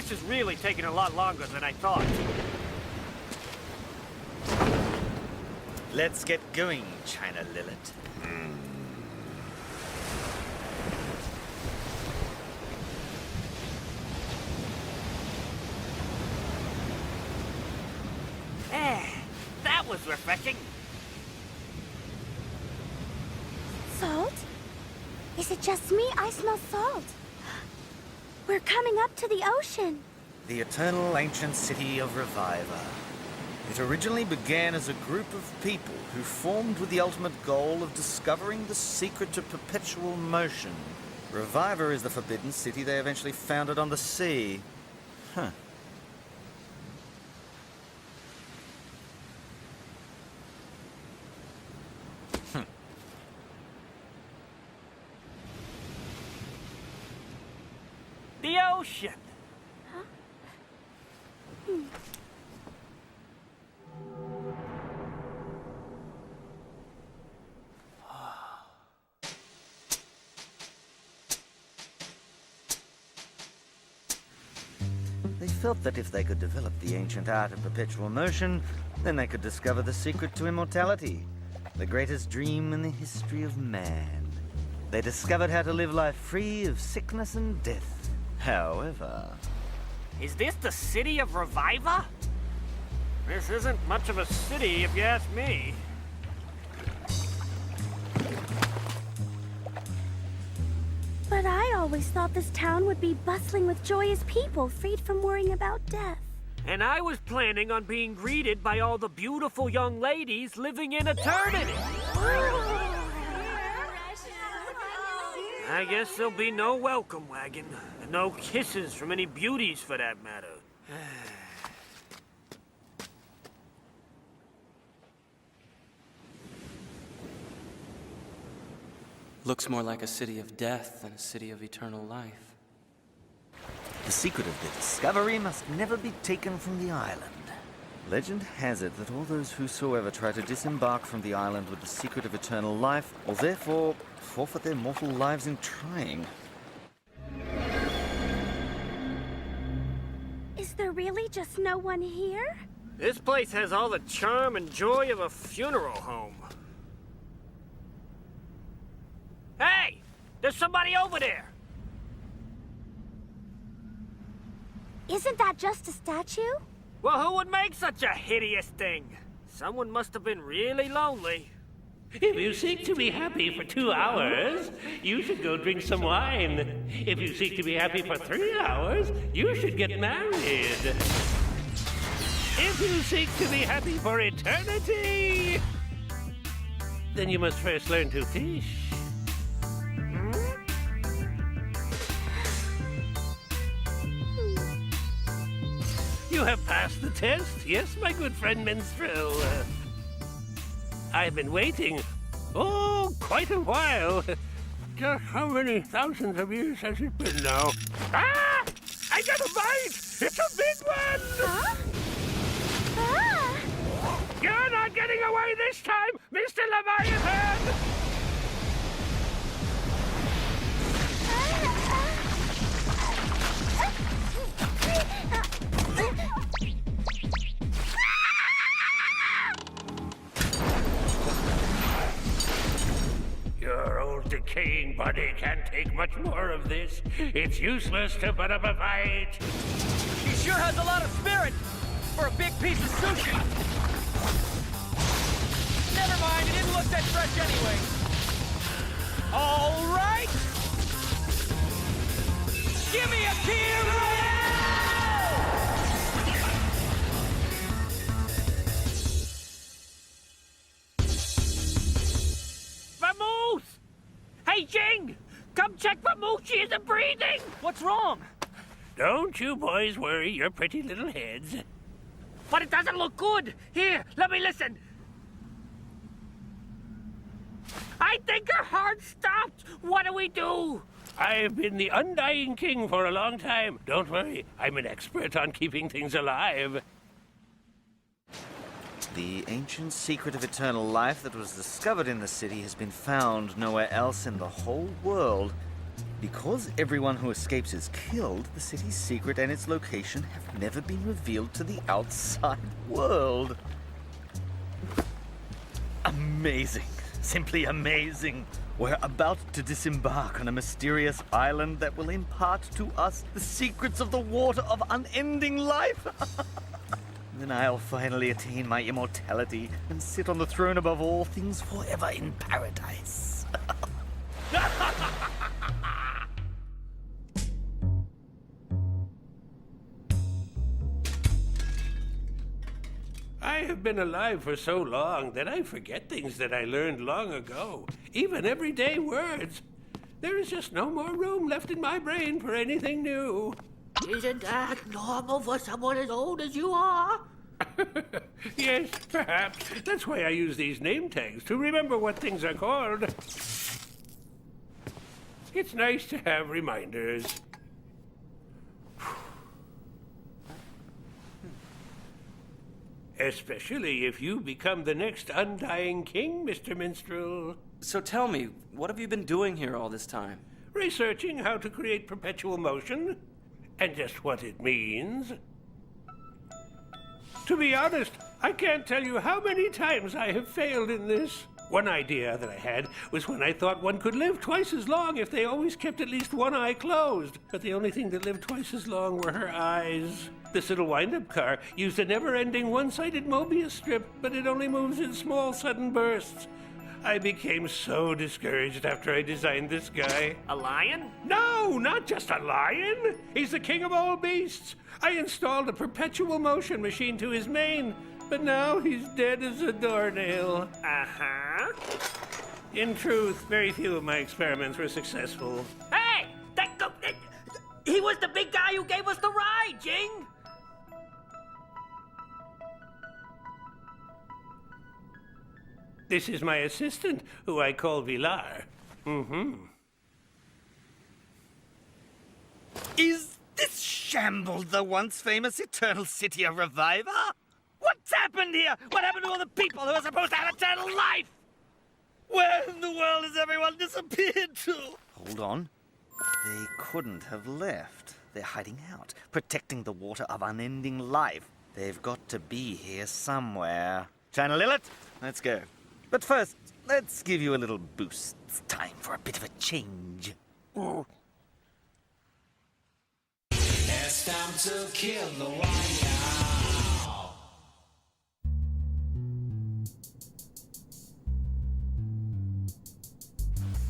This is really taking a lot longer than I thought. Let's get going, China Lilith. That was refreshing. Salt? Is it just me? I smell salt. We're coming up to the ocean. The eternal ancient city of Reviva. It originally began as a group of people who formed with the ultimate goal of discovering the secret to perpetual motion. Reviva is the forbidden city they eventually founded on the sea. Huh. The ocean. Huh? They felt that if they could develop the ancient art of perpetual motion, then they could discover the secret to immortality, the greatest dream in the history of man. They discovered how to live life free of sickness and death. However... Is this the city of Reviva? This isn't much of a city, if you ask me. But I always thought this town would be bustling with joyous people, freed from worrying about death. And I was planning on being greeted by all the beautiful young ladies living in eternity. I guess there'll be no welcome wagon, and no kisses from any beauties for that matter. Looks more like a city of death than a city of eternal life. The secret of the discovery must never be taken from the island. Legend has it that all those whosoever try to disembark from the island with the secret of eternal life will therefore forfeit their mortal lives in trying. Is there really just no one here? This place has all the charm and joy of a funeral home. Hey! There's somebody over there! Isn't that just a statue? Well, who would make such a hideous thing? Someone must have been really lonely. If you seek to be happy for 2 hours, you should go drink some wine. If you seek to be happy for 3 hours, you should get married. If you seek to be happy for eternity, then you must first learn to fish. You have passed the test, yes, my good friend Minstrel. I've been waiting, quite a while. Just how many thousands of years has it been now? Ah! I got a bite! It's a big one! Huh? Ah! You're not getting away this time, Mr. Leviathan! Your old decaying body can't take much more of this. It's useless to put up a fight. He sure has a lot of spirit for a big piece of sushi. Never mind, it didn't look that fresh anyway. All right. Give me a kill! Vermouth! Hey, Jing! Come check Vermouth, she isn't breathing! What's wrong? Don't you boys worry your pretty little heads. But it doesn't look good! Here, let me listen! I think her heart stopped! What do we do? I've been the Undying King for a long time. Don't worry, I'm an expert on keeping things alive. The ancient secret of eternal life that was discovered in the city has been found nowhere else in the whole world. Because everyone who escapes is killed, the city's secret and its location have never been revealed to the outside world. Amazing. Simply amazing. We're about to disembark on a mysterious island that will impart to us the secrets of the water of unending life. Then I'll finally attain my immortality and sit on the throne above all things forever in paradise. I have been alive for so long that I forget things that I learned long ago, even everyday words. There is just no more room left in my brain for anything new. Isn't that normal for someone as old as you are? Yes, perhaps. That's why I use these name tags, to remember what things are called. It's nice to have reminders. Especially if you become the next undying king, Mr. Minstrel. So tell me, what have you been doing here all this time? Researching how to create perpetual motion, and just what it means. To be honest, I can't tell you how many times I have failed in this. One idea that I had was when I thought one could live twice as long if they always kept at least one eye closed. But the only thing that lived twice as long were her eyes. This little wind-up car used a never-ending one-sided Mobius strip, but it only moves in small, sudden bursts. I became so discouraged after I designed this guy. A lion? No, not just a lion. He's the king of all beasts. I installed a perpetual motion machine to his mane, but now he's dead as a doornail. Uh-huh. In truth, very few of my experiments were successful. Hey! He was the big guy who gave us the ride, Jing! This is my assistant, who I call Villar. Is this shambles the once famous eternal city of Reviva? What's happened here? What happened to all the people who are supposed to have eternal life? Where in the world has everyone disappeared to? Hold on. They couldn't have left. They're hiding out, protecting the water of unending life. They've got to be here somewhere. China Lilith, let's go. But first, let's give you a little boost. It's time for a bit of a change. It's time to kill the wire.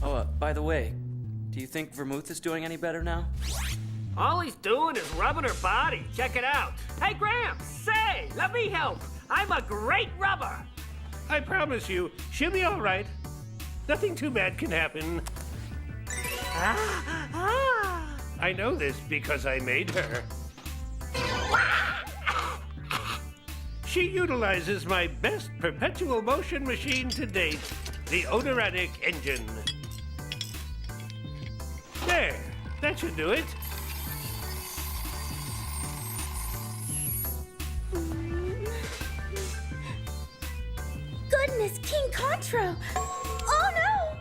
Oh, by the way, do you think Vermouth is doing any better now? All he's doing is rubbing her body. Check it out. Hey, Gramps, say, let me help. I'm a great rubber. I promise you, she'll be all right. Nothing too bad can happen. I know this because I made her. She utilizes my best perpetual motion machine to date, the odoranic engine. There, that should do it. Goodness, King Contro! Oh no!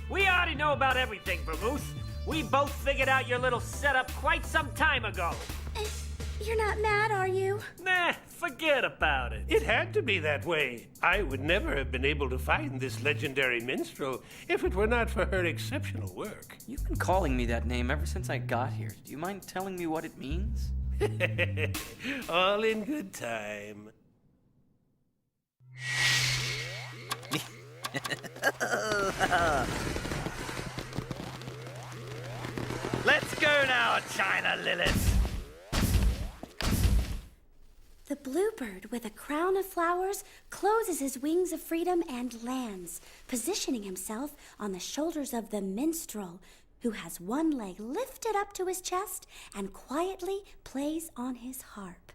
We already know about everything, Vermouth. We both figured out your little setup quite some time ago. You're not mad, are you? Nah, forget about it. It had to be that way. I would never have been able to find this legendary minstrel if it were not for her exceptional work. You've been calling me that name ever since I got here. Do you mind telling me what it means? All in good time. Let's go now, China Lilith. The bluebird with a crown of flowers closes his wings of freedom and lands, positioning himself on the shoulders of the minstrel, who has one leg lifted up to his chest and quietly plays on his harp.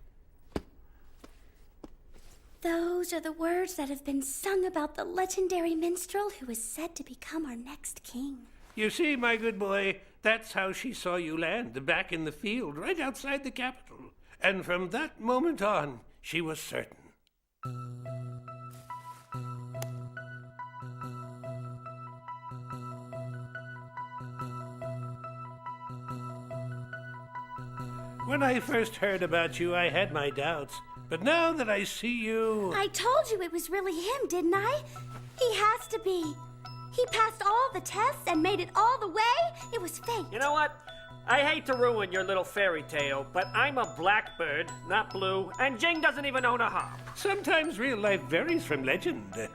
Those are the words that have been sung about the legendary minstrel who is said to become our next king. You see, my good boy, that's how she saw you land, back in the field, right outside the capital. And from that moment on, she was certain. When I first heard about you, I had my doubts. But now that I see you... I told you it was really him, didn't I? He has to be. He passed all the tests and made it all the way. It was fate. You know what? I hate to ruin your little fairy tale, but I'm a blackbird, not blue, and Jing doesn't even own a harp. Sometimes real life varies from legend.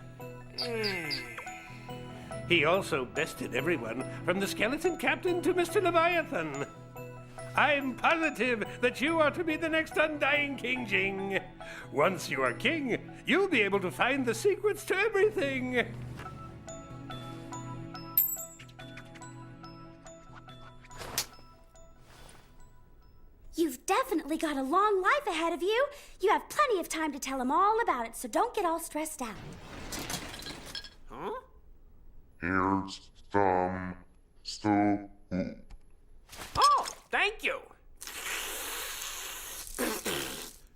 He also bested everyone, from the skeleton captain to Mr. Leviathan. I'm positive that you are to be the next undying King Jing. Once you are king, you'll be able to find the secrets to everything. You've definitely got a long life ahead of you. You have plenty of time to tell him all about it, so don't get all stressed out. Huh? Here's some soup. Oh, thank you.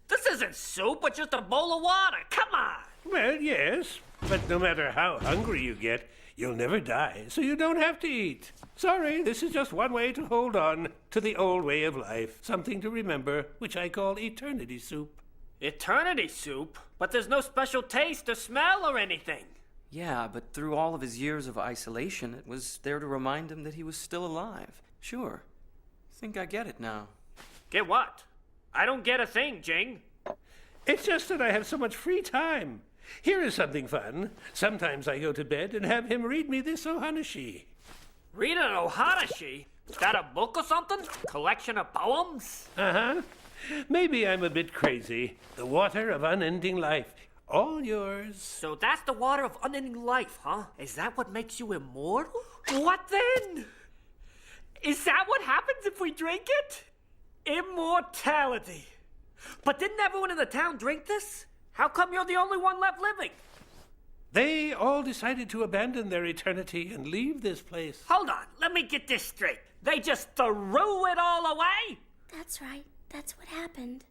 This isn't soup, but just a bowl of water. Come on. Well, yes, but no matter how hungry you get, you'll never die, so you don't have to eat. Sorry, this is just one way to hold on to the old way of life. Something to remember, which I call eternity soup. Eternity soup? But there's no special taste or smell or anything. Yeah, but through all of his years of isolation, it was there to remind him that he was still alive. Sure. Think I get it now. Get what? I don't get a thing, Jing. It's just that I have so much free time. Here is something fun. Sometimes I go to bed and have him read me this Ohanashi. Read an Ohanashi? Is that a book or something? Collection of poems? Uh-huh. Maybe I'm a bit crazy. The water of unending life. All yours. So that's the water of unending life, huh? Is that what makes you immortal? What then? Is that what happens if we drink it? Immortality. But didn't everyone in the town drink this? How come you're the only one left living? They all decided to abandon their eternity and leave this place. Hold on, let me get this straight. They just threw it all away? That's right. That's what happened.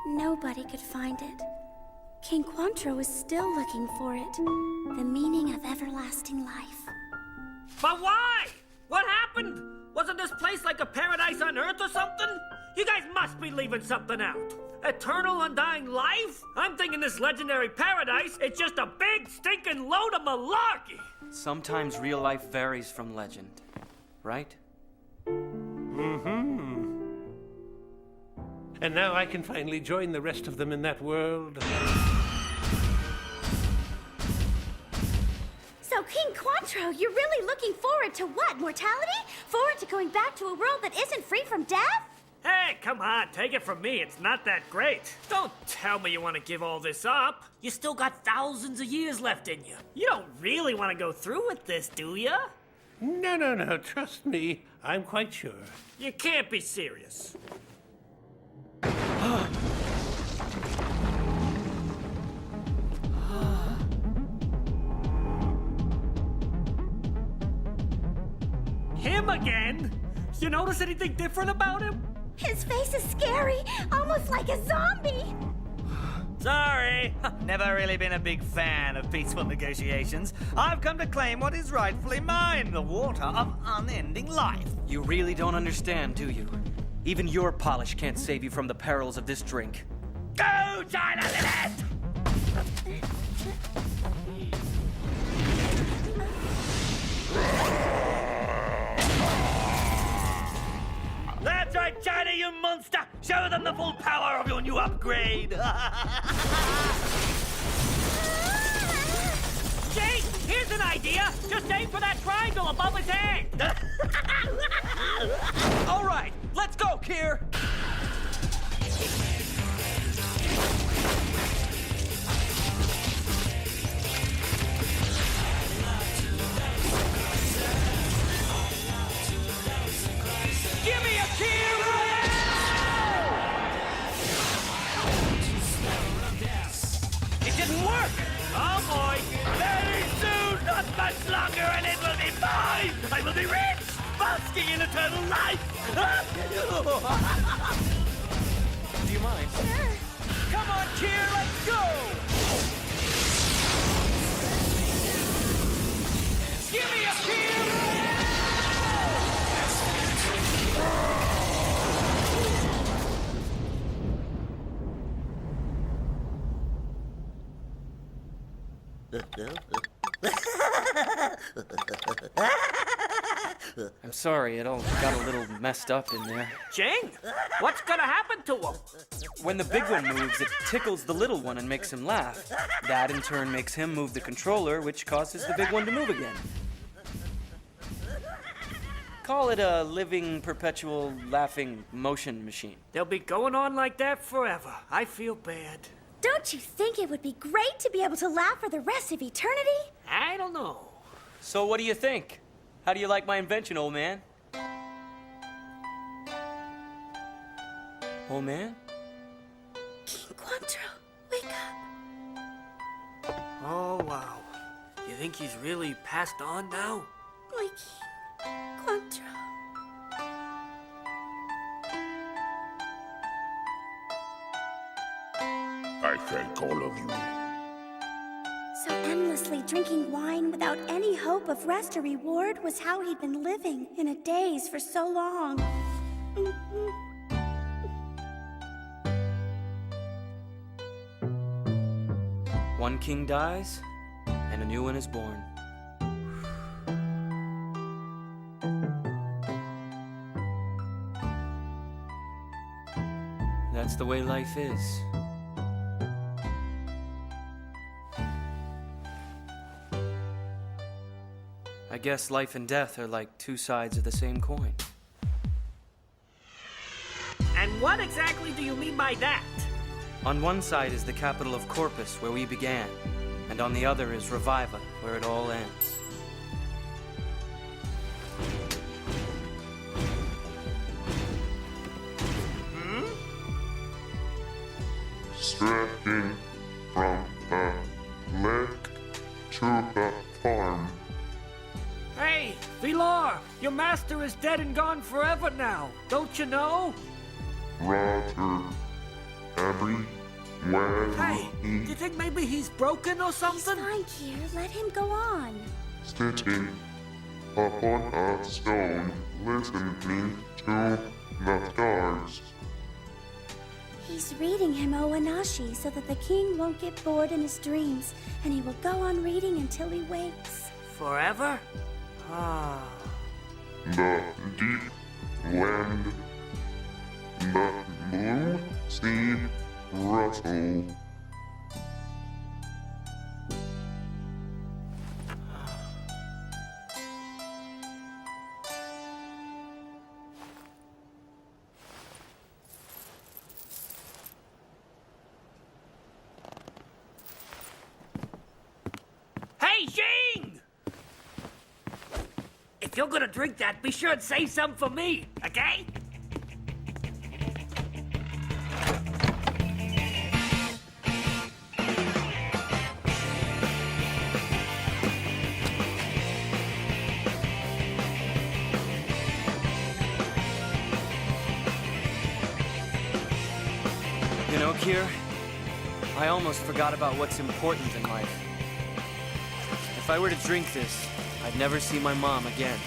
Nobody could find it. King Quantro is still looking for it. The meaning of everlasting life. But why? What happened? Wasn't this place like a paradise on Earth or something? You guys must be leaving something out. Eternal undying life? I'm thinking this legendary paradise is just a big stinking load of malarkey. Sometimes real life varies from legend, right? Mm-hmm. And now I can finally join the rest of them in that world. So, King Quantro, you're really looking forward to what? Mortality? Forward to going back to a world that isn't free from death? Hey, come on, take it from me. It's not that great. Don't tell me you want to give all this up. You still got thousands of years left in you. You don't really want to go through with this, do you? No, trust me. I'm quite sure. You can't be serious. Him again? You notice anything different about him? His face is scary, almost like a zombie. Sorry. Never really been a big fan of peaceful negotiations. I've come to claim what is rightfully mine, the water of unending life. You really don't understand, do you? Even your polish can't save you from the perils of this drink. Go, China Lilith! That's right, China, you monster! Show them the full power of your new upgrade! Jake, here's an idea! Just aim for that triangle above his head! All right, let's go, Kier! Give me a Kier! It didn't work! Oh boy! Very soon, not much longer, and it will be mine! I will be rich! basking in eternal life! Do you mind? Sure. Come on, Kier, let's go! Give me a Kier! I'm sorry, it all got a little messed up in there. Jing, what's gonna happen to him? When the big one moves, it tickles the little one and makes him laugh. That in turn makes him move the controller, which causes the big one to move again. Call it a living, perpetual, laughing motion machine. They'll be going on like that forever. I feel bad. Don't you think it would be great to be able to laugh for the rest of eternity? I don't know. So what do you think? How do you like my invention, old man? Old man? King Quantro, wake up. Oh, wow. You think he's really passed on now? My King Quantro. I thank all of you. So endlessly drinking wine without any hope of rest or reward was how he'd been living in a daze for so long. One king dies, and a new one is born. That's the way life is. I guess life and death are like two sides of the same coin. And what exactly do you mean by that? On one side is the capital of Corpus, where we began, and on the other is Reviva, where it all ends. Stretching from the lake to the farm. Hey, Vilor, your master is dead and gone forever now. Don't you know? Rather, everywhere Hey, do you think maybe he's broken or He's something? fine, Kier. Let him go on. sitting upon a stone, listening to the stars. He's reading him Owanashi so that the king won't get bored in his dreams, and he will go on reading until he wakes. Forever? Ah. The deep land, the blue sea rustle. Hey, Jing! If you're gonna drink that, be sure and save some for me, okay? You know, Kier, I almost forgot about what's important in life. If I were to drink this, I'd never see my mom again.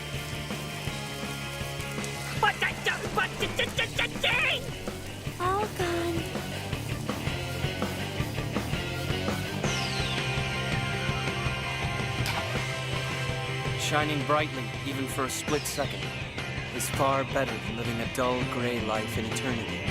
Jing! All gone. Shining brightly, even for a split second, is far better than living a dull, gray life in eternity.